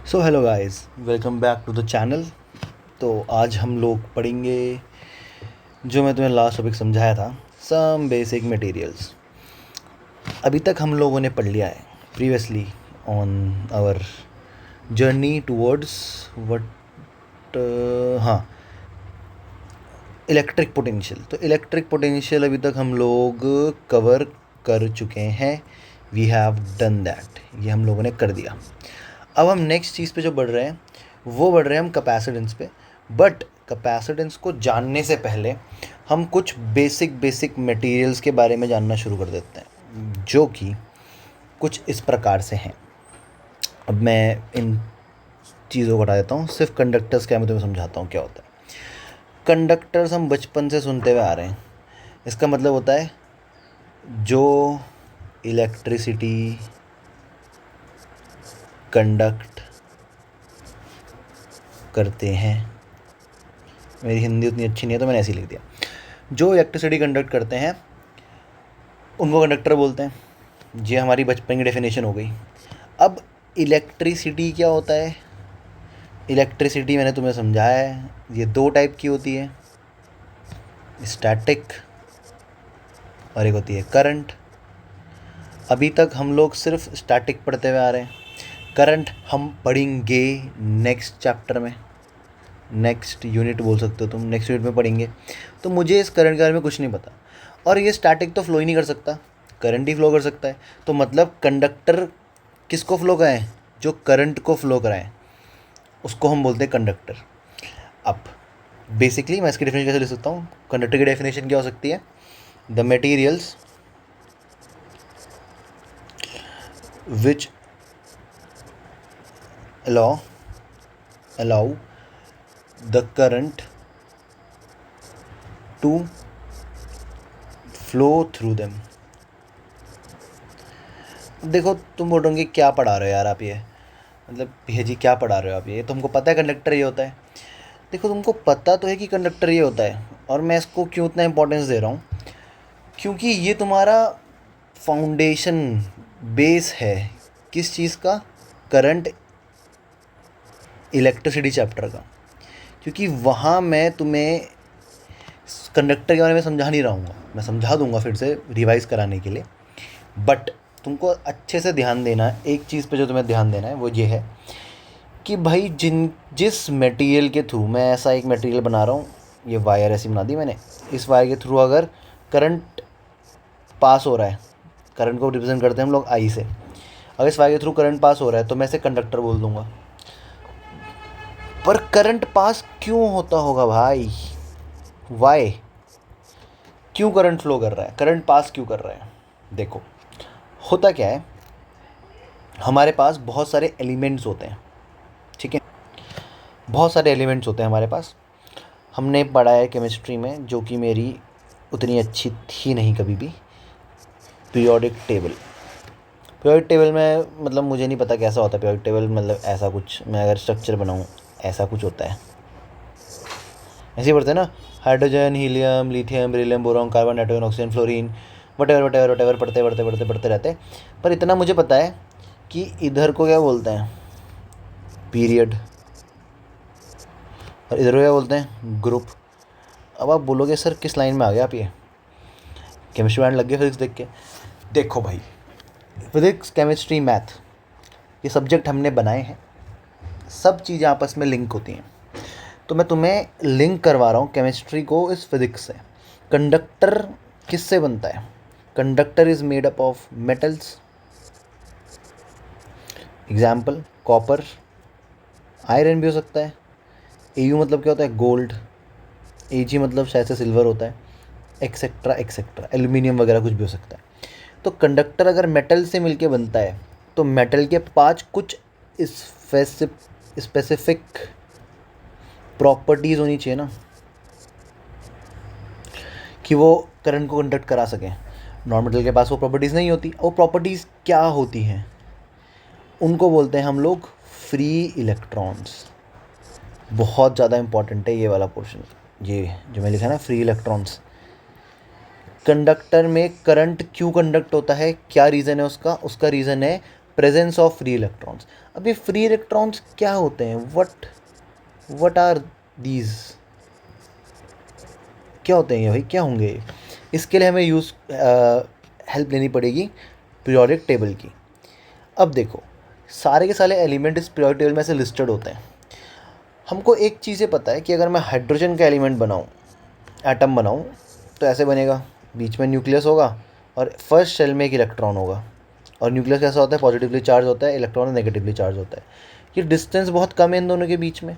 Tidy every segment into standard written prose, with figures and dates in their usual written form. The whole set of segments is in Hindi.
So hello guys, welcome back to the channel. तो आज हम लोग पढ़ेंगे जो मैं तुम्हें लास्ट टॉपिक समझाया था, सम बेसिक मटेरियल्स। अभी तक हम लोगों ने पढ़ लिया है previously on our journey towards what हाँ, इलेक्ट्रिक पोटेंशियल। तो इलेक्ट्रिक पोटेंशियल अभी तक हम लोग कवर कर चुके हैं। वी हैव डन दैट, ये हम लोगों ने कर दिया। अब हम नेक्स्ट चीज़ पे जो बढ़ रहे हैं वो बढ़ रहे हैं हम कैपेसिटेंस पे। बट कैपेसिटेंस को जानने से पहले हम कुछ बेसिक मटेरियल्स के बारे में जानना शुरू कर देते हैं, जो कि कुछ इस प्रकार से हैं। अब मैं इन चीज़ों को हटा देता हूँ, सिर्फ कंडक्टर्स क्या मैं तुम्हें समझाता हूँ क्या होता है। कंडक्टर्स हम बचपन से सुनते हुए आ रहे हैं। इसका मतलब होता है जो इलेक्ट्रिसिटी कंडक्ट करते हैं, मेरी हिंदी उतनी अच्छी नहीं है तो मैंने ऐसे ही लिख दिया, जो इलेक्ट्रिसिटी कंडक्ट करते हैं उनको कंडक्टर बोलते हैं। ये हमारी बचपन की डेफिनेशन हो गई। अब इलेक्ट्रिसिटी क्या होता है? इलेक्ट्रिसिटी मैंने तुम्हें समझाया है, ये दो टाइप की होती है, स्टैटिक और एक होती है करंट। अभी तक हम लोग सिर्फ स्टैटिक पढ़ते हुए आ रहे हैं। करंट हम पढ़ेंगे नेक्स्ट चैप्टर में, नेक्स्ट यूनिट बोल सकते हो तुम, नेक्स्ट यूनिट में पढ़ेंगे। तो मुझे इस करंट के बारे में कुछ नहीं पता, और ये स्टैटिक तो फ्लो ही नहीं कर सकता, करंट ही फ्लो कर सकता है। तो मतलब कंडक्टर किसको फ्लो कराएं? जो करंट को फ्लो कराएं उसको हम बोलते हैं कंडक्टर। अब बेसिकली मैं इसकी डेफिनेशन कैसे लिख सकता हूँ? कंडक्टर की डेफिनेशन क्या हो सकती है? The materials which allow the current to flow through them। देखो तुम बोलोगे क्या पढ़ा रहे हो यार आप, ये मतलब भैया जी क्या पढ़ा रहे हो आप, ये तुमको पता है कंडक्टर ये होता है। देखो तुमको पता तो है कि कंडक्टर ये होता है, और मैं इसको क्यों इतना इंपॉर्टेंस दे रहा हूँ, क्योंकि ये तुम्हारा फाउंडेशन बेस है। किस चीज़ का? करंट इलेक्ट्रिसिटी चैप्टर का। क्योंकि वहाँ मैं तुम्हें कंडक्टर के बारे में समझा नहीं रहूँगा, मैं समझा दूंगा फिर से रिवाइज़ कराने के लिए। बट तुमको अच्छे से ध्यान देना है एक चीज़ पे, जो तुम्हें ध्यान देना है वो ये है कि भाई जिस मटेरियल के थ्रू मैं ऐसा एक मटेरियल बना रहा हूँ, ये वायर ऐसी बना दी मैंने, इस वायर के थ्रू अगर करंट पास हो रहा है, करंट को रिप्रेजेंट करते हैं हम लोग आई से, अगर इस वायर के थ्रू करंट पास हो रहा है तो मैं इसे कंडक्टर बोल दूंगा। पर करंट पास क्यों होता होगा भाई? वाई? क्यों करंट फ्लो कर रहा है, करंट पास क्यों कर रहा है? देखो होता क्या है, हमारे पास बहुत सारे एलिमेंट्स होते हैं, ठीक है, बहुत सारे एलिमेंट्स होते हैं हमारे पास। हमने पढ़ा है केमिस्ट्री में, जो कि मेरी उतनी अच्छी थी नहीं कभी भी, पीरियोडिक टेबल। पीरियोडिक टेबल में मतलब मुझे नहीं पता कैसा होता है पीरियोडिक टेबल, मतलब ऐसा कुछ, मैं अगर स्ट्रक्चर बनाऊँ ऐसा कुछ होता है, ऐसे ही पढ़ते हैं ना, hydrogen, helium, lithium, beryllium, boron, carbon, nitrogen, oxygen, fluorine, whatever पढ़ते रहते। पर इतना मुझे पता है कि इधर को क्या बोलते हैं? पीरियड। और इधर को क्या बोलते हैं? ग्रुप। अब आप बोलोगे सर किस लाइन में आ गए आप, ये केमिस्ट्री पढ़ने लग गए फिजिक्स देख के? देखो भाई, फिजिक्स, केमिस्ट्री, मैथ, ये सब्जेक्ट हमने बनाए हैं, सब चीज़ें आपस में लिंक होती हैं। तो मैं तुम्हें लिंक करवा रहा हूँ केमिस्ट्री को इस फिज़िक्स से। कंडक्टर किससे बनता है? Conductor is made up of metals. Example copper, iron भी हो सकता है। एयू मतलब क्या होता है? गोल्ड। एजी मतलब शायद से सिल्वर होता है, एक्सेट्रा एक्सेट्रा, एल्यूमिनियम वगैरह कुछ भी हो सकता है। तो कंडक्टर अगर मेटल से मिलके बनता है तो मेटल के पास कुछ स्पेसिफिक प्रॉपर्टीज़ होनी चाहिए ना, कि वो करंट को कंडक्ट करा सकें। नॉन मेटल के पास वो प्रॉपर्टीज़ नहीं होती। वो प्रॉपर्टीज़ क्या होती हैं? उनको बोलते हैं हम लोग फ्री इलेक्ट्रॉन्स। बहुत ज़्यादा इंपॉर्टेंट है ये वाला पोर्शन, ये जो मैं लिखा है ना, फ्री इलेक्ट्रॉन्स। कंडक्टर में करंट क्यों कंडक्ट होता है, क्या रीज़न है उसका? उसका रीज़न है प्रेजेंस ऑफ फ्री इलेक्ट्रॉन्स। अब ये फ्री इलेक्ट्रॉन्स क्या होते हैं, व्हाट आर दीज, क्या होते हैं ये भाई, क्या होंगे ये? इसके लिए हमें हेल्प लेनी पड़ेगी पीरियोडिक टेबल की। अब देखो, सारे के सारे एलिमेंट इस पीरियोडिक टेबल में से लिस्टेड होते हैं। हमको एक चीज़ें पता है कि अगर मैं हाइड्रोजन का एलिमेंट बनाऊँ, एटम बनाऊँ, तो ऐसे बनेगा, बीच में न्यूक्लियस होगा और फर्स्ट शेल में एक इलेक्ट्रॉन होगा। और न्यूक्लियस कैसा होता है, पॉजिटिवली चार्ज होता है, इलेक्ट्रॉन नेगेटिवली चार्ज होता है। ये डिस्टेंस बहुत कम है इन दोनों के बीच में,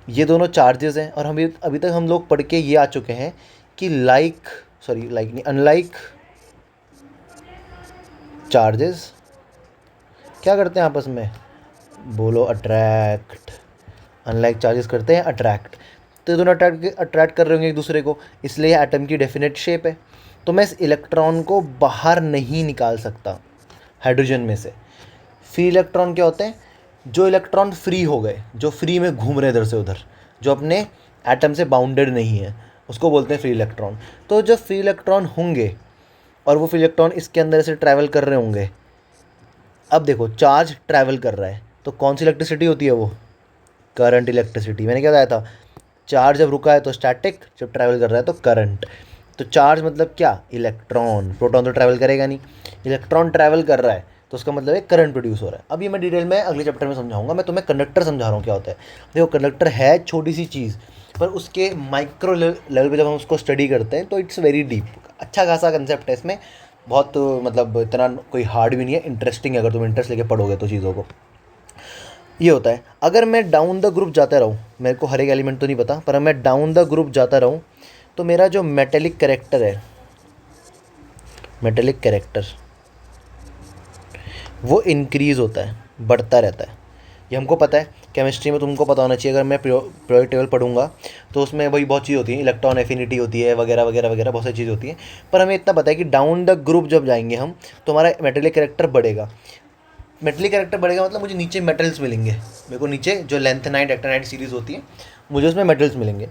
ये दोनों चार्जेस हैं। और हम अभी तक हम लोग पढ़ के ये आ चुके हैं कि अनलाइक चार्जेस क्या करते हैं आपस में, बोलो अट्रैक्ट। अनलाइक चार्जेस करते हैं अट्रैक्ट। तो ये दोनों अट्रैक्ट कर रहे होंगे एक दूसरे को, इसलिए एटम की डेफिनेट शेप है। तो मैं इस इलेक्ट्रॉन को बाहर नहीं निकाल सकता हाइड्रोजन में से। फ्री इलेक्ट्रॉन क्या होते हैं, जो इलेक्ट्रॉन फ्री हो गए, जो फ्री में घूम रहे इधर से उधर, जो अपने एटम से बाउंडेड नहीं है, उसको बोलते हैं फ्री इलेक्ट्रॉन। तो जब फ्री इलेक्ट्रॉन होंगे और वो फ्री इलेक्ट्रॉन इसके अंदर से ट्रैवल कर रहे होंगे, अब देखो चार्ज ट्रैवल कर रहा है तो कौन सी इलेक्ट्रिसिटी होती है, वो करंट इलेक्ट्रिसिटी। मैंने क्या बताया था, चार्ज जब रुका है तो स्टैटिक, जब ट्रैवल कर रहा है तो करंट। तो चार्ज मतलब क्या, इलेक्ट्रॉन। प्रोटॉन तो ट्रैवल करेगा नहीं, इलेक्ट्रॉन ट्रैवल कर रहा है तो उसका मतलब है करंट प्रोड्यूस हो रहा है। अब ये मैं डिटेल में अगले चैप्टर में समझाऊंगा। मैं तुम्हें कंडक्टर समझा रहा हूँ क्या होता है। देखो कंडक्टर है छोटी सी चीज़, पर उसके माइक्रो लेवल पे जब हम उसको स्टडी करते हैं तो इट्स वेरी डीप। अच्छा खासा कंसेप्ट है इसमें, बहुत मतलब इतना कोई हार्ड भी नहीं है, इंटरेस्टिंग है अगर तुम इंटरेस्ट लेके पढ़ोगे तो चीज़ों को। ये होता है, अगर मैं डाउन द ग्रुप जाता रहूँ, मेरे को हर एक एलिमेंट तो नहीं पता, पर मैं डाउन द ग्रुप जाता रहूँ तो मेरा जो मेटेलिक कैरेक्टर है, मेटेलिक कैरेक्टर वो इंक्रीज़ होता है, बढ़ता रहता है। ये हमको पता है, केमिस्ट्री में तुमको पता होना चाहिए। अगर मैं पीरियोडिक टेबल पढ़ूंगा तो उसमें वही बहुत चीज़ होती है, इलेक्ट्रॉन एफिनिटी होती है वगैरह वगैरह वगैरह, बहुत सारी चीज़ होती है। पर हमें इतना पता है कि डाउन द ग्रुप जब जाएंगे हम तो हमारा मेटेलिक कैरेक्टर बढ़ेगा। मेटली कैरेक्टर बढ़ेगा मतलब मुझे नीचे मेटल्स मिलेंगे, मेरे को नीचे जो लेंथेनाइट एक्टिनाइट सीरीज़ होती है मुझे उसमें मेटल्स मिलेंगे।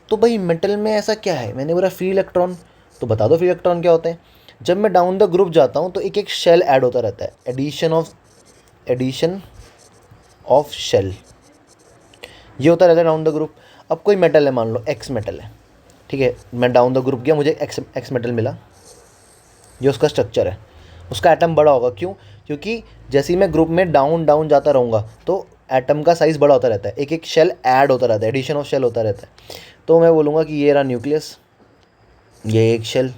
तो भाई मेटल में ऐसा क्या है, मैंने बोला फ्री इलेक्ट्रॉन, तो बता दो फ्री इलेक्ट्रॉन क्या होते हैं। जब मैं डाउन द ग्रुप जाता हूँ तो एक एक शेल ऐड होता रहता है, एडिशन ऑफ शेल, ये होता रहता है डाउन द ग्रुप। अब कोई मेटल है, मान लो एक्स मेटल है, ठीक है, मैं डाउन द ग्रुप गया, मुझे एक्स मेटल मिला, ये उसका स्ट्रक्चर है। उसका एटम बड़ा होगा, क्यों, क्योंकि जैसे ही मैं ग्रुप में डाउन डाउन जाता रहूँगा तो एटम का साइज़ बड़ा होता रहता है, एक एक शेल ऐड होता रहता है, एडिशन ऑफ शेल होता रहता है। तो मैं बोलूँगा कि ये रहा न्यूक्लियस, ये एक शेल,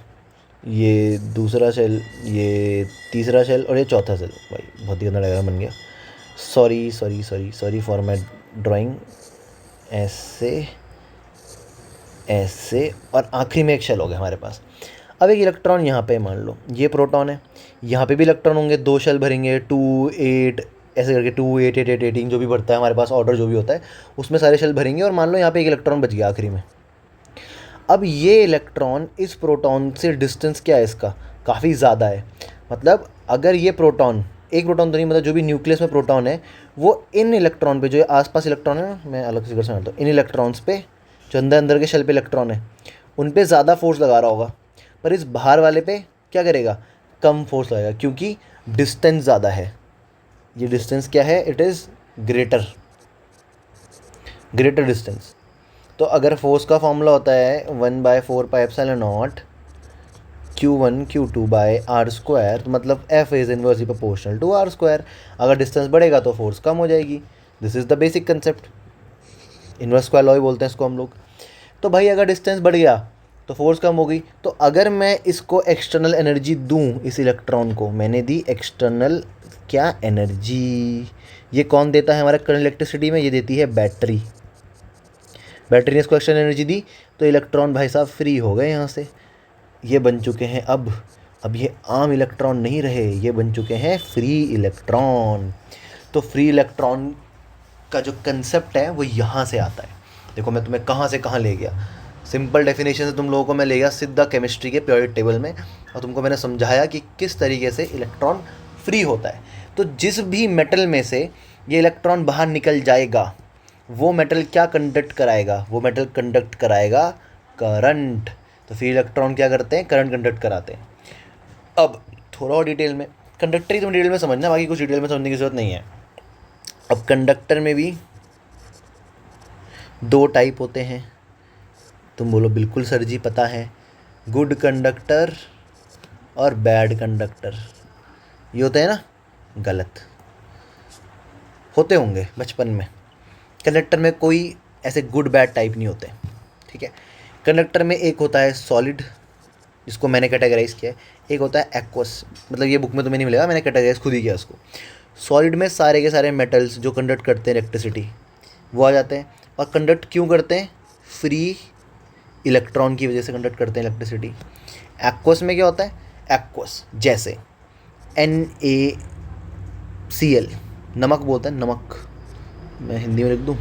ये दूसरा शेल, ये तीसरा शेल और ये चौथा शेल। भाई बहुत ही गंदा डायग्राम बन गया, sorry sorry sorry sorry for my drawing. ऐसे ऐसे और आखिरी में एक शेल हो गया हमारे पास। अब एक इलेक्ट्रॉन यहाँ पे मान लो, ये प्रोटॉन है, यहाँ पे भी इलेक्ट्रॉन होंगे, दो शेल भरेंगे, 2 8 ऐसे करके 2 8 8 8 18 जो भी भरता है हमारे पास ऑर्डर जो भी होता है उसमें सारे शेल भरेंगे। और मान लो यहाँ पे एक इलेक्ट्रॉन बच गया आखिरी में। अब ये इलेक्ट्रॉन इस प्रोटॉन से डिस्टेंस क्या है इसका, काफ़ी ज़्यादा है। मतलब अगर ये प्रोटॉन, एक प्रोटॉन तो नहीं, मतलब जो भी न्यूक्लियस में प्रोटॉन है वो इन इलेक्ट्रॉन पे, जो आसपास इलेक्ट्रॉन है ना, मैं अलग से कर सकता हूँ, इन इलेक्ट्रॉन्स पे जो अंदर अंदर के शेल पे इलेक्ट्रॉन है उन पे ज़्यादा फोर्स लगा रहा होगा, पर इस बाहर वाले पे क्या करेगा, कम फोर्स लगेगा, क्योंकि डिस्टेंस ज़्यादा है। ये डिस्टेंस क्या है, इट इज़ ग्रेटर डिस्टेंस। तो अगर फोर्स का फॉर्मूला होता है 1/4πε0 Q1 Q2 bye are square, तो मतलब F is inversely proportional to R square. अगर डिस्टेंस बढ़ेगा तो फोर्स कम हो जाएगी। This is the basic concept, inverse square law ही बोलते हैं इसको हम लोग। तो भाई अगर डिस्टेंस बढ़ गया तो फोर्स कम हो गई। तो अगर मैं इसको एक्सटर्नल एनर्जी दूं, इस इलेक्ट्रॉन को मैंने दी एक्सटर्नल क्या एनर्जी, ये कौन देता है हमारा करंट इलेक्ट्रिसिटी में, ये देती है बैटरी। बैटरी ने इसको एक्सटर्नल एनर्जी दी तो इलेक्ट्रॉन भाई साहब फ्री हो गए यहाँ से, ये बन चुके हैं अब ये आम इलेक्ट्रॉन नहीं रहे, ये बन चुके हैं फ्री इलेक्ट्रॉन। तो फ्री इलेक्ट्रॉन का जो कंसेप्ट है वो यहाँ से आता है। देखो मैं तुम्हें कहाँ से कहाँ ले गया, सिंपल डेफिनेशन से तुम लोगों को मैं ले गया सीधा केमिस्ट्री के पीरियोडिक टेबल में, और तुमको मैंने समझाया कि किस तरीके से इलेक्ट्रॉन फ्री होता है। तो जिस भी मेटल में से ये इलेक्ट्रॉन बाहर निकल जाएगा वो मेटल क्या कंडक्ट कराएगा, वो मेटल कंडक्ट कराएगा करंट। तो फ्री इलेक्ट्रॉन क्या करते हैं, करंट कंडक्ट कराते हैं। अब थोड़ा और डिटेल में, कंडक्टर ही तुम डिटेल में समझना, बाकी कुछ डिटेल में समझने की ज़रूरत नहीं है। अब कंडक्टर में भी दो टाइप होते हैं। तुम बोलो बिल्कुल सर जी पता है, गुड कंडक्टर और बैड कंडक्टर। ये होते हैं ना, गलत। होते होंगे बचपन में। कंडक्टर में कोई ऐसे गुड बैड टाइप नहीं होते, ठीक है। कंडक्टर में एक होता है सॉलिड, जिसको मैंने कैटेगराइज किया है, एक होता है एक्वस, मतलब ये बुक में तुम्हें नहीं मिलेगा, मैंने कैटेगराइज खुद ही किया उसको। सॉलिड में सारे के सारे मेटल्स जो कंडक्ट करते हैं इलेक्ट्रिसिटी वो आ जाते हैं। और कंडक्ट क्यों करते हैं? फ्री इलेक्ट्रॉन की वजह से कंडक्ट करते हैं इलेक्ट्रिसिटी। एक्वस में क्या होता है? एक्वस जैसे NaCl, नमक बोलते हैं, नमक, मैं हिंदी में लिख दूँ,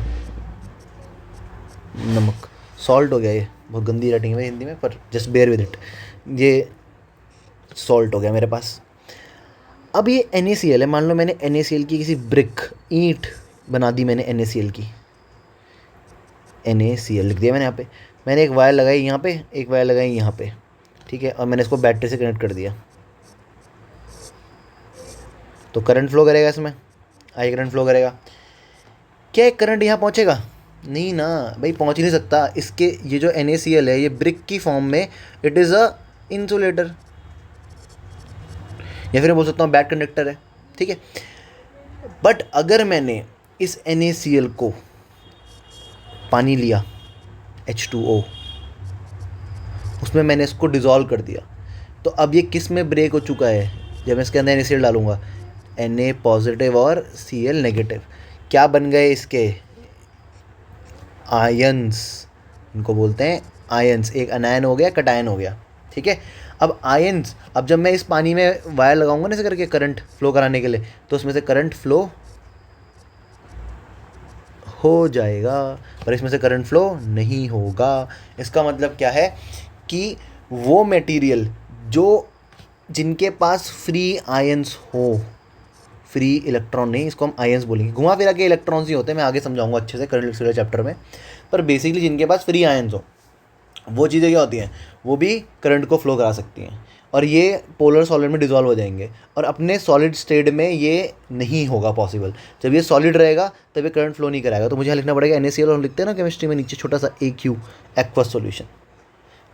नमक। सॉल्ट हो गया, ये बहुत गंदी राइटिंग है हिंदी में, पर जस्ट बेयर विद इट, ये सॉल्ट हो गया मेरे पास। अब ये NaCl है, मान लो मैंने NaCl की किसी ब्रिक, ईंट बना दी मैंने NaCl की, NaCl लिख दिया मैंने यहाँ पे। मैंने एक वायर लगाई यहाँ पे, एक वायर लगाई यहाँ पे, ठीक है, और मैंने इसको बैटरी से कनेक्ट कर दिया, तो करंट फ्लो करेगा इसमें, आई करंट फ्लो करेगा। क्या करंट यहाँ पहुँचेगा? नहीं ना भाई, पहुँच नहीं सकता। इसके ये जो NaCl है ये ब्रिक की फॉर्म में, इट इज़ अ इंसुलेटर, या फिर मैं बोल सकता हूँ बैड कंडक्टर है, ठीक है। बट अगर मैंने इस NaCl को पानी लिया, H2O, उसमें मैंने इसको डिज़ोल्व कर दिया, तो अब ये किस में ब्रेक हो चुका है? जब मैं इसके अंदर NaCl डालूंगा, Na पॉजिटिव और Cl नेगेटिव, क्या बन गए इसके? आयंस, इनको बोलते हैं आयंस। एक अनायन हो गया, कटायन हो गया, ठीक है। अब आयंस, अब जब मैं इस पानी में वायर लगाऊंगा ना ऐसे करके करंट फ्लो कराने के लिए, तो उसमें से करंट फ्लो हो जाएगा, पर इसमें से करंट फ्लो नहीं होगा। इसका मतलब क्या है कि वो मटेरियल जो, जिनके पास फ्री आयंस हो, फ्री इलेक्ट्रॉन नहीं, इसको हम आयंस बोलेंगे, घुमा फिरा के इलेक्ट्रॉन्स ही होते हैं, मैं आगे समझाऊंगा अच्छे से करंट इलेक्ट्रिसिटी चैप्टर में। पर बेसिकली जिनके पास फ्री आयंस हो, वो चीज़ें क्या होती हैं, वो भी करंट को फ्लो करा सकती हैं, और ये पोलर सॉलिड में डिजॉल्व हो जाएंगे, और अपने सॉलिड स्टेट में ये नहीं होगा पॉसिबल। जब ये सॉलिड रहेगा तब ये करंट फ्लो नहीं कराएगा। तो मुझे यहाँ लिखना पड़ेगा NaCl, और हम लिखते हैं ना केमिस्ट्री में नीचे छोटा सा AQ, aqueous solution.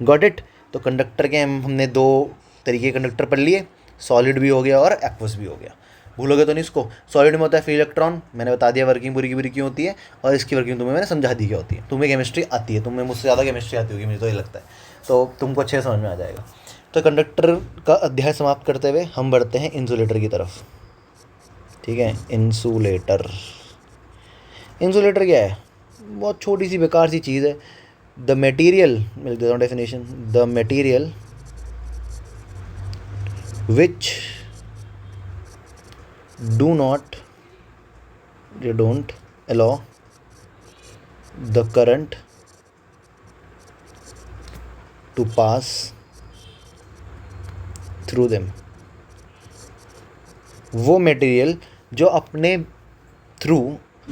Got it. तो कंडक्टर के हमने दो तरीके के कंडक्टर पढ़ लिए, सॉलिड भी हो गया और एक्वस भी हो गया। भूलोगे तो नहीं इसको। सॉलिड में होता है फ्री इलेक्ट्रॉन, मैंने बता दिया वर्किंग पूरी की पूरी क्यों होती है, और इसकी वर्किंग तुम्हें मैंने समझा दी क्या होती है। तुम्हें केमिस्ट्री आती है, तुम्हें मुझसे ज़्यादा केमिस्ट्री आती होगी मुझे तो ये लगता है, तो तुमको अच्छे से समझ में आ जाएगा। तो कंडक्टर का अध्याय समाप्त करते हुए हम बढ़ते हैं इंसुलेटर की तरफ, ठीक है। इंसुलेटर, इंसुलेटर क्या है? बहुत छोटी सी बेकार सी चीज़ है। द मटेरियल, मिल देता हूँ definition, the material which do not, they don't allow the current to pass through them। वो मटेरियल जो अपने थ्रू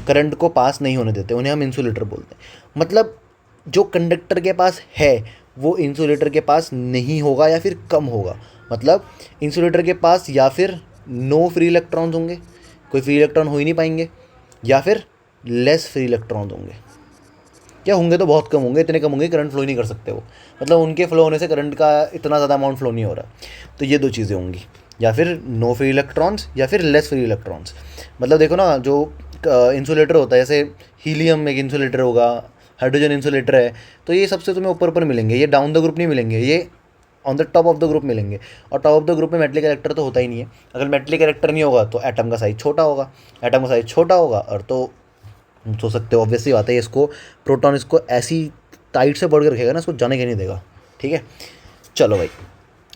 करंट को पास नहीं होने देते, उन्हें हम इंसुलेटर बोलते हैं। मतलब जो कंडक्टर के पास है वो इंसुलेटर के पास नहीं होगा, या फिर कम होगा। मतलब इंसुलेटर के पास या फिर नो फ्री इलेक्ट्रॉन्स होंगे, कोई फ्री इलेक्ट्रॉन हो ही नहीं पाएंगे, या फिर लेस फ्री इलेक्ट्रॉन्स होंगे। क्या होंगे? तो बहुत कम होंगे, इतने कम होंगे करंट फ्लो ही नहीं कर सकते वो, मतलब उनके फ्लो होने से करंट का इतना ज़्यादा अमाउंट फ्लो नहीं हो रहा। तो ये दो चीज़ें होंगी, या फिर नो फ्री इलेक्ट्रॉन्स या फिर लेस फ्री इलेक्ट्रॉन्स। मतलब देखो ना, जो इंसुलेटर होता है, जैसे हीलियम एक इंसुलेटर होगा, हाइड्रोजन इंसुलेटर है, तो ये सबसे तुम्हें ऊपर ऊपर मिलेंगे, ये डाउन द ग्रुप नहीं मिलेंगे, ये on the top of the group मिलेंगे। और टॉप ऑफ द ग्रुप में मेटलिक कैरेक्टर तो होता ही नहीं है। अगर मेटलिक कैरेक्टर नहीं होगा तो एटम का साइज छोटा होगा, एटम का साइज छोटा होगा, और तो सोच सकते हो ऑब्वियसली बात है, इसको प्रोटॉन इसको ऐसी टाइट से पकड़ के रखेगा ना, इसको जाने के नहीं देगा, ठीक है। चलो भाई,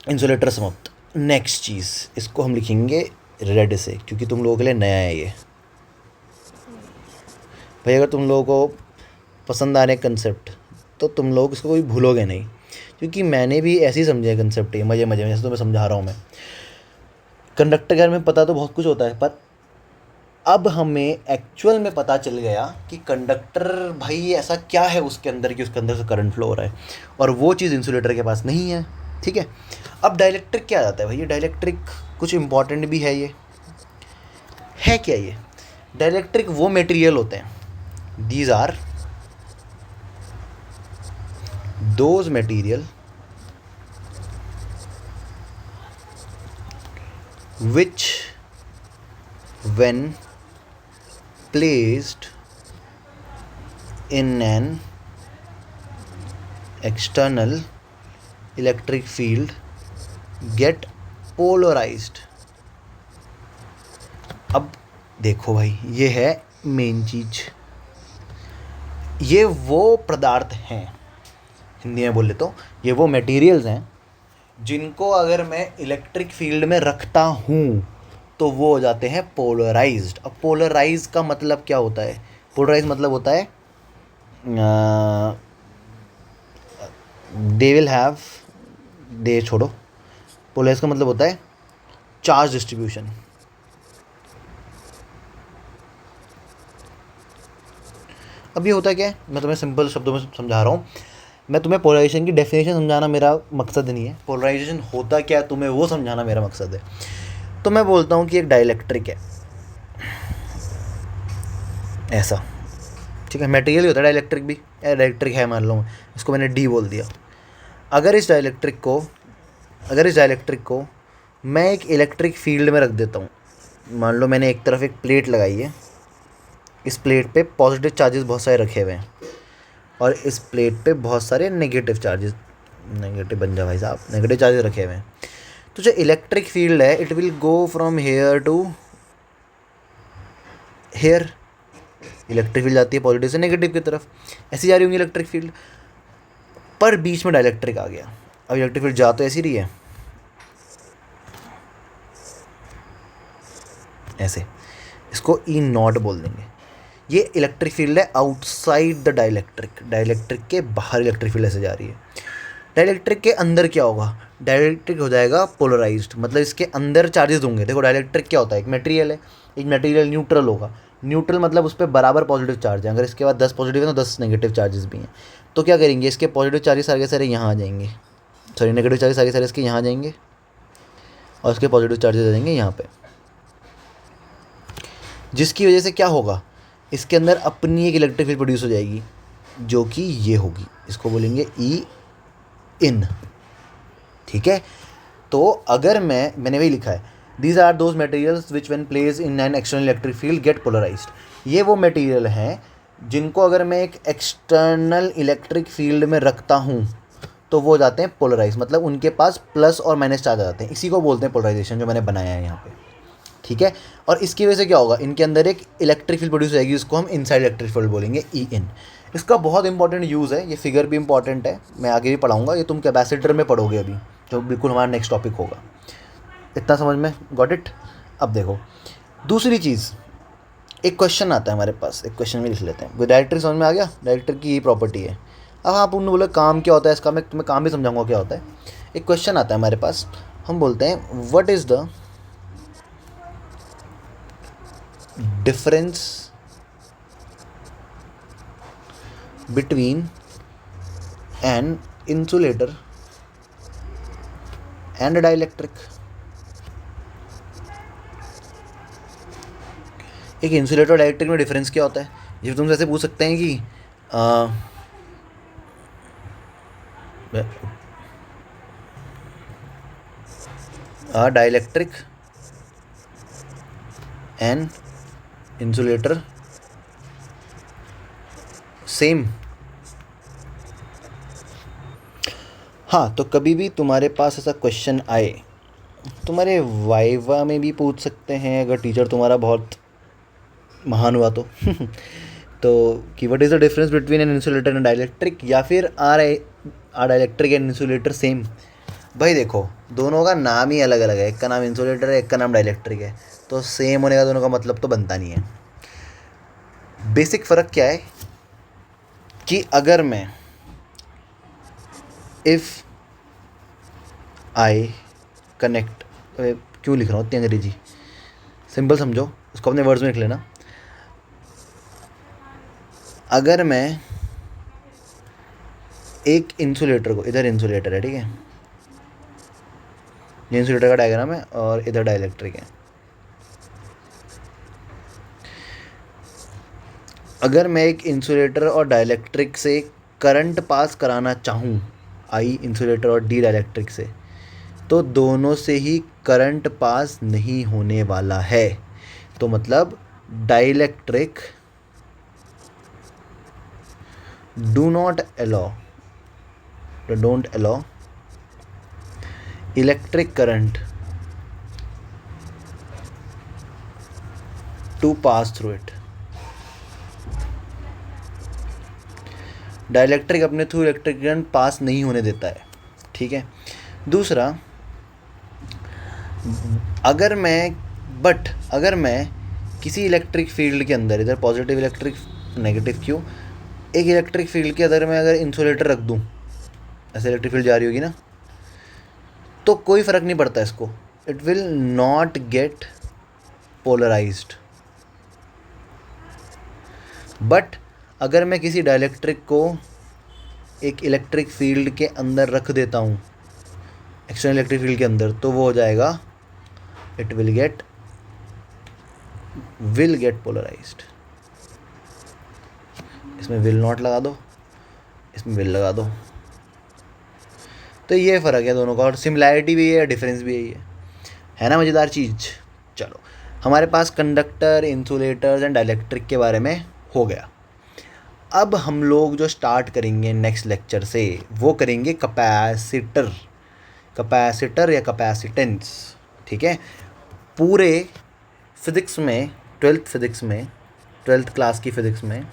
इंसुलेटर समाप्त। नेक्स्ट चीज़, इसको हम लिखेंगे रेड से, क्योंकि तुम लोगों के लिए नया है ये भाई। अगर तुम लोगों को पसंद आ रहे कंसेप्ट तो तुम लोग इसको कोई भूलोगे नहीं, क्योंकि मैंने भी ऐसे ही समझा है कंसेप्ट, ये मज़े मज़े में, जैसे तुम्हें समझा रहा हूँ मैं। कंडक्टर के में पता तो बहुत कुछ होता है, पर अब हमें एक्चुअल में पता चल गया कि कंडक्टर भाई ऐसा क्या है उसके अंदर कि उसके अंदर से करंट फ्लो हो रहा है, और वो चीज़ इंसुलेटर के पास नहीं है, ठीक है। अब डाइलेक्ट्रिक क्या आता है भाई? ये डाइलेक्ट्रिक कुछ इंपॉर्टेंट भी है, ये है क्या? ये डाइलेक्ट्रिक वो मटेरियल होते हैं, these are those material which when placed in an external electric field get polarized। अब देखो भाई, ये है मेन चीज, ये वो पदार्थ हैं, हिंदी में बोले तो ये वो मटेरियल्स हैं जिनको अगर मैं इलेक्ट्रिक फील्ड में रखता हूँ तो वो हो जाते हैं पोलराइज्ड। अब पोलराइज का मतलब क्या होता है? पोलराइज मतलब होता है दे विल हैव, दे छोड़ो, पोलराइज का मतलब होता है चार्ज डिस्ट्रीब्यूशन। अब ये होता क्या है, मैं तुम्हें सिंपल शब्दों में समझा रहा हूँ। मैं तुम्हें पोलराइजेशन की डेफिनेशन समझाना मेरा मकसद नहीं है, पोलराइजेशन होता क्या है तुम्हें वो समझाना मेरा मकसद है। तो मैं बोलता हूँ कि एक डाइलेक्ट्रिक है ऐसा, ठीक है, मटेरियल ही होता है डाइलेक्ट्रिक भी, डाइलेक्ट्रिक है मान लो, इसको मैंने डी बोल दिया। अगर इस डाइलेक्ट्रिक को मैं एक इलेक्ट्रिक फील्ड में रख देता हूँ, मान लो मैंने एक तरफ एक प्लेट लगाई है, इस प्लेट पे पॉजिटिव चार्जेस बहुत सारे रखे हुए हैं और इस प्लेट पे बहुत सारे नेगेटिव चार्जेस, नेगेटिव बन जा भाई साहब, नेगेटिव चार्जेस रखे हुए हैं। तो जो इलेक्ट्रिक फील्ड है it will go from here to here, electric field जाती है पॉजिटिव से नेगेटिव की तरफ, ऐसी जा रही होंगी इलेक्ट्रिक फील्ड, पर बीच में डाइलेक्ट्रिक आ गया। अब इलेक्ट्रिक फील्ड जा तो ऐसी रही है ऐसे, इसको ई नॉट बोल देंगे। ये इलेक्ट्रिक फील्ड है आउटसाइड द डाइलेक्ट्रिक, डाइलेक्ट्रिक के बाहर इलेक्ट्रिक फील्ड ऐसे जा रही है। डाइलेक्ट्रिक के अंदर क्या होगा? डाइलेक्ट्रिक हो जाएगा पोलराइज्ड, मतलब इसके अंदर चार्जेस होंगे। देखो डाइलेक्ट्रिक क्या होता है, एक मटेरियल है, एक मटेरियल न्यूट्रल होगा, न्यूट्रल मतलब उस पर बराबर पॉजिटिव चार्ज है, अगर इसके बाद 10 पॉजिटिव है तो 10 नेगेटिव चार्जेस भी हैं। तो क्या करेंगे, इसके पॉजिटिव चार्जेस सारे के सारे यहाँ आ जाएंगे, सॉरी नेगेटिव चार्जेस सारे के सारे इसके यहाँ आ जाएंगे और इसके पॉजिटिव चार्जेस आ जाएंगे यहाँ पे, जिसकी वजह से क्या होगा, इसके अंदर अपनी एक इलेक्ट्रिक फील्ड प्रोड्यूस हो जाएगी जो कि ये होगी, इसको बोलेंगे ई इन, ठीक है। तो अगर मैंने वही लिखा है, these are those materials which when place in an external electric field get polarised. ये वो मटेरियल हैं जिनको अगर मैं एक एक्सटर्नल इलेक्ट्रिक फील्ड में रखता हूँ तो वो हो जाते हैं पोलराइज, मतलब उनके पास प्लस और माइनस चार्ज आ जाते हैं, इसी को बोलते हैं पोलराइजेशन जो मैंने बनाया है यहाँ पे, ठीक है। और इसकी वजह से क्या होगा, इनके अंदर एक इलेक्ट्रिक फील्ड प्रोड्यूस होगी, इसको हम इनसाइड इलेक्ट्रिक फील्ड बोलेंगे, ई इन। इसका बहुत इंपॉर्टेंट यूज़ है, ये फिगर भी इंपॉर्टेंट है, मैं आगे भी पढ़ाऊंगा, ये तुम कैपेसिटर में पढ़ोगे अभी, जो बिल्कुल हमारा नेक्स्ट टॉपिक होगा। इतना समझ में गॉट इट। अब देखो दूसरी चीज़, एक क्वेश्चन आता है हमारे पास, एक क्वेश्चन में लिख लेते हैं, डायरेक्ट्रिक समझ में आ गया, डायरेक्ट्रिक की ये प्रॉपर्टी है। अब आप उन्होंने बोला काम क्या होता है इसका, मैं तुम्हें काम भी समझाऊंगा क्या होता है। एक क्वेश्चन आता है हमारे पास, हम बोलते हैं what is the difference between an insulator and dielectric. एक इंसुलेटर और डाइलेक्ट्रिक में डिफरेंस क्या होता है, ये तुमसे ऐसे पूछ सकते हैं कि डाइलेक्ट्रिक एंड इंसुलेटर सेम। हाँ, तो कभी भी तुम्हारे पास ऐसा क्वेश्चन आए, तुम्हारे वाइवा में भी पूछ सकते हैं अगर टीचर तुम्हारा बहुत महान हुआ तो तो कि what is the difference between an insulator and dielectric, या फिर are dielectric and insulator same. भाई देखो दोनों का नाम ही अलग अलग है, एक का नाम इंसुलेटर है, एक का नाम डाइलेक्ट्रिक है, तो सेम होने का दोनों का मतलब तो बनता नहीं है। बेसिक फ़र्क क्या है कि अगर मैं इफ़ आई कनेक्ट, क्यों लिख रहा हूँ इतनी अंग्रेजी, सिंपल समझो, उसको अपने वर्ड्स में लिख लेना। अगर मैं एक इंसुलेटर को, इधर इंसुलेटर है ठीक है, ये इंसुलेटर का डायग्राम है और इधर डाइलेक्ट्रिक है। अगर मैं एक इंसुलेटर और डाइलेक्ट्रिक से करंट पास कराना चाहूँ, आई इंसुलेटर और डी डाइलेक्ट्रिक से, तो दोनों से ही करंट पास नहीं होने वाला है। तो मतलब dielectric don't allow electric current to pass through it. Dielectric अपने थ्रू इलेक्ट्रिक करंट पास नहीं होने देता है, ठीक है। दूसरा, अगर मैं किसी इलेक्ट्रिक फील्ड के अंदर, इधर पॉजिटिव इलेक्ट्रिक नेगेटिव क्यों, एक इलेक्ट्रिक फील्ड के अंदर मैं अगर इंसुलेटर रख दूं, ऐसे इलेक्ट्रिक फील्ड जा रही होगी ना, तो कोई फ़र्क नहीं पड़ता इसको, it will not get polarised. But अगर मैं किसी डाइलेक्ट्रिक को एक इलेक्ट्रिक फील्ड के अंदर रख देता हूँ, एक्सटर्नल इलेक्ट्रिक फील्ड के अंदर, तो वो हो जाएगा, इट विल गेट पोलराइज्ड। इसमें विल नॉट लगा दो, इसमें विल लगा दो। तो ये फ़र्क है दोनों का, और सिमिलैरिटी भी है, डिफरेंस भी है ना मज़ेदार चीज़। चलो, हमारे पास कंडक्टर, इंसुलेटर्स एंड डाइलेक्ट्रिक के बारे में हो गया। अब हम लोग जो स्टार्ट करेंगे नेक्स्ट लेक्चर से, वो करेंगे कैपेसिटर या कैपेसिटेंस, ठीक है। पूरे फिज़िक्स में, ट्वेल्थ क्लास की फ़िज़िक्स में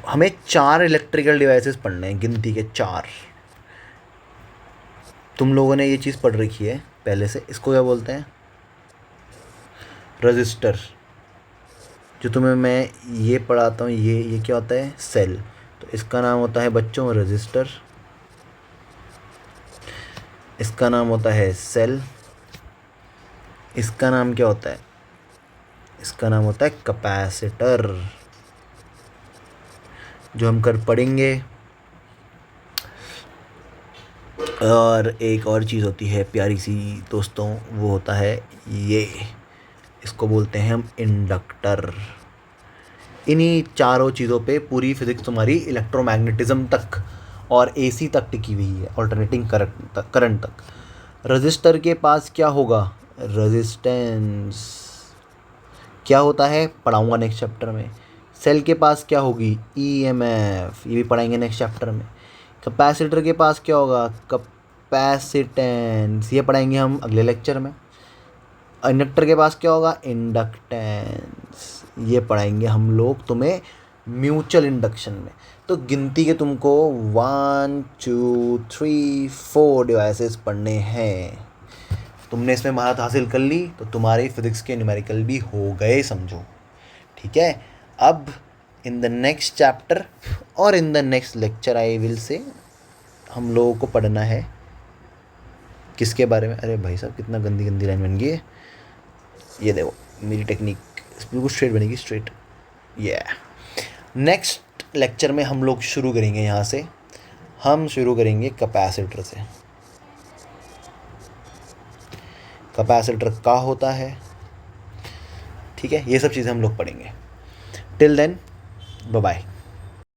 हमें 4 इलेक्ट्रिकल डिवाइसेस पढ़ने हैं, गिनती के 4। तुम लोगों ने ये चीज़ पढ़ रखी है पहले से। इसको क्या बोलते हैं? रजिस्टर। जो तुम्हें मैं ये पढ़ाता हूँ, ये क्या होता है? सेल। तो इसका नाम होता है बच्चों रजिस्टर, इसका नाम होता है सेल, इसका नाम क्या होता है? इसका नाम होता है कैपेसिटर, जो हम कर पढ़ेंगे। और एक और चीज़ होती है प्यारी सी दोस्तों, वो होता है ये, इसको बोलते हैं हम इंडक्टर। इन्हीं चारों चीज़ों पे पूरी फिज़िक्स तुम्हारी इलेक्ट्रोमैग्नेटिज्म तक और एसी तक टिकी हुई है, ऑल्टरनेटिंग करंट तक। रजिस्टर के पास क्या होगा? रेजिस्टेंस। क्या होता है? पढ़ाऊँगा नेक्स्ट चैप्टर में। सेल के पास क्या होगी? ईएमएफ, ये भी पढ़ाएंगे नेक्स्ट चैप्टर में। कैपेसिटर के पास क्या होगा? कैपेसिटेंस, ये पढ़ाएंगे हम अगले लेक्चर में। इंडक्टर के पास क्या होगा? इंडक्टेंस, ये पढ़ाएंगे हम लोग तुम्हें म्यूचुअल इंडक्शन में। तो गिनती के तुमको 1 2 3 4 डिवाइसेस पढ़ने हैं। तुमने इसमें महारत हासिल कर ली तो तुम्हारे फिजिक्स के न्यूमेरिकल भी हो गए, समझो, ठीक है। अब इन द नेक्स्ट चैप्टर और in the next lecture I will say हम लोगों को पढ़ना है किसके बारे में? अरे भाई साहब, कितना गंदी गंदी लाइन बन गई है। ये देखो मेरी टेक्निक बिल्कुल स्ट्रेट बनेगी, स्ट्रेट। नेक्स्ट लेक्चर में हम लोग शुरू करेंगे, यहाँ से हम शुरू करेंगे कैपेसिटर से। कैपेसिटर क्या होता है, ठीक है, ये सब चीज़ें हम लोग पढ़ेंगे। Till then bye bye.